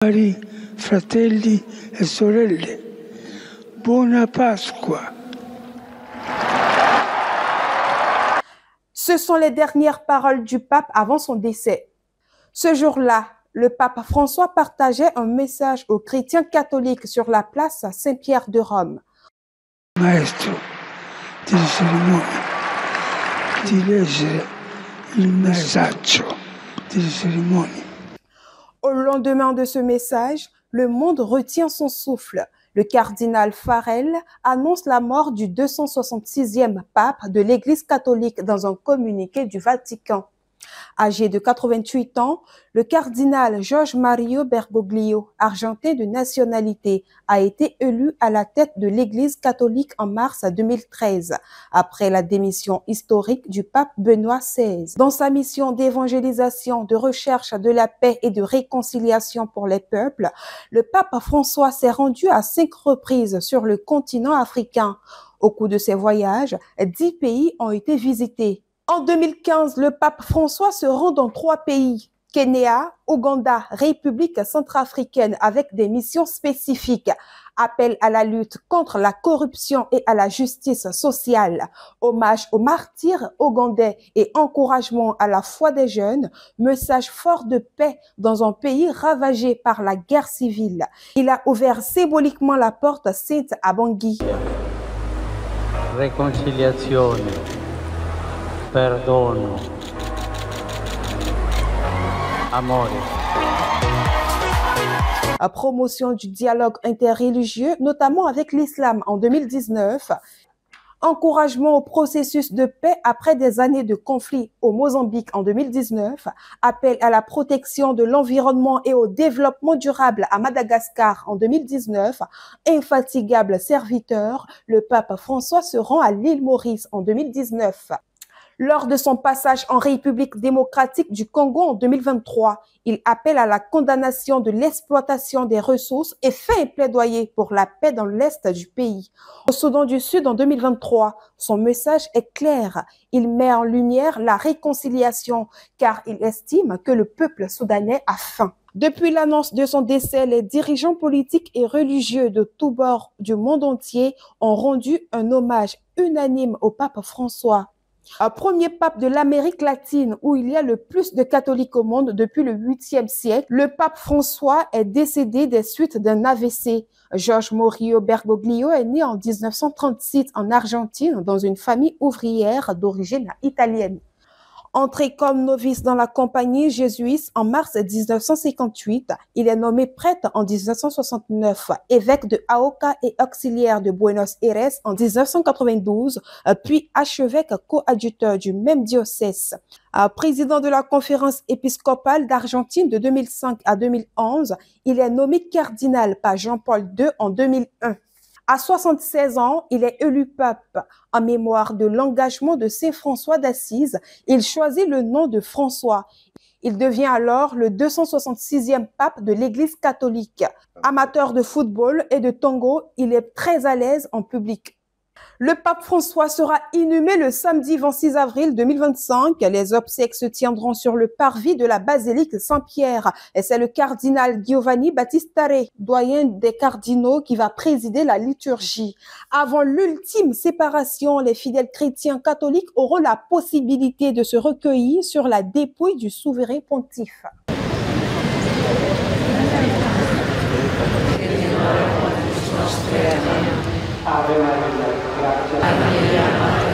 Cari fratelli e sorelle, buona Pasqua. Ce sont les dernières paroles du pape avant son décès. Ce jour-là, le pape François partageait un message aux chrétiens catholiques sur la place Saint-Pierre de Rome. Maestro di cerimonia di leggere il messaggio di cerimonia. Au lendemain de ce message, le monde retient son souffle. Le cardinal Farrell annonce la mort du 266e pape de l'Église catholique dans un communiqué du Vatican. Âgé de 88 ans, le cardinal Jorge Mario Bergoglio, argentin de nationalité, a été élu à la tête de l'Église catholique en mars 2013, après la démission historique du pape Benoît XVI. Dans sa mission d'évangélisation, de recherche de la paix et de réconciliation pour les peuples, le pape François s'est rendu à 5 reprises sur le continent africain. Au cours de ses voyages, 10 pays ont été visités. En 2015, le pape François se rend dans 3 pays, Kenya, Ouganda, République centrafricaine, avec des missions spécifiques. Appel à la lutte contre la corruption et à la justice sociale, hommage aux martyrs ougandais et encouragement à la foi des jeunes, message fort de paix dans un pays ravagé par la guerre civile. Il a ouvert symboliquement la porte sainte à Bangui. Reconciliazione. Perdono, amore. À promotion du dialogue interreligieux, notamment avec l'islam en 2019, encouragement au processus de paix après des années de conflit au Mozambique en 2019, appel à la protection de l'environnement et au développement durable à Madagascar en 2019, infatigable serviteur, le pape François se rend à l'île Maurice en 2019. Lors de son passage en République démocratique du Congo en 2023, il appelle à la condamnation de l'exploitation des ressources et fait un plaidoyer pour la paix dans l'est du pays. Au Soudan du Sud en 2023, son message est clair. Il met en lumière la réconciliation car il estime que le peuple soudanais a faim. Depuis l'annonce de son décès, les dirigeants politiques et religieux de tous bords du monde entier ont rendu un hommage unanime au pape François. Premier pape de l'Amérique latine où il y a le plus de catholiques au monde depuis le 8e siècle, le pape François est décédé des suites d'un AVC. Jorge Mario Bergoglio est né en 1936 en Argentine dans une famille ouvrière d'origine italienne. Entré comme novice dans la compagnie jésuite en mars 1958, il est nommé prêtre en 1969, évêque de Aoka et auxiliaire de Buenos Aires en 1992, puis archevêque coadjuteur du même diocèse. Président de la conférence épiscopale d'Argentine de 2005 à 2011, il est nommé cardinal par Jean-Paul II en 2001. À 76 ans, il est élu pape. En mémoire de l'engagement de Saint François d'Assise, il choisit le nom de François. Il devient alors le 266e pape de l'Église catholique. Amateur de football et de tango, il est très à l'aise en public. Le pape François sera inhumé le samedi 26 avril 2025. Les obsèques se tiendront sur le parvis de la basilique Saint-Pierre. Et c'est le cardinal Giovanni Battistare, doyen des cardinaux, qui va présider la liturgie. Avant l'ultime séparation, les fidèles chrétiens catholiques auront la possibilité de se recueillir sur la dépouille du souverain pontife. Ave Maria, grazie.